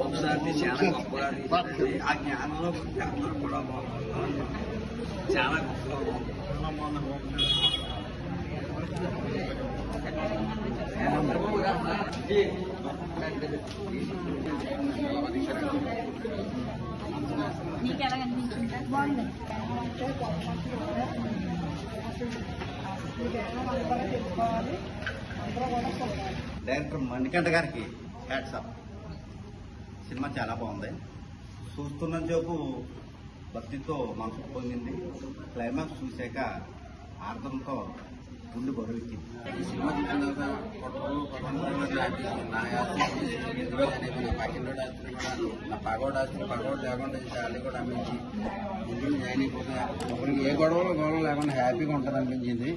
ఒకసారి చాలా గొప్పగా తీసిందండి. ఆ జ్ఞానంలో అందరూ కూడా చాలా గొప్పగా మీకు ఎలా కనిపించింది? బాగుంది. డైరెక్టర్ మణికంఠ గారికి హ్యాట్స్ ఆఫ్. సినిమా చాలా బాగుంది. చూస్తున్న సేపు భక్తితో మనసు పొందింది. క్లైమాక్స్ చూశాక ఆర్దంతో గుండె బరువెక్కింది. ఈ సినిమా చూసిన తర్వాత నా ఆస్తి పక్కింటి ఆస్తిని కూడా నా పగోడు లేకుండా శాలరీ కూడా అమ్మించి ఇంటికి జాయిన్ అయిపోతే ఒకరికి ఏ గొడవలు లేకుండా హ్యాపీగా ఉంటుంది అనిపించింది.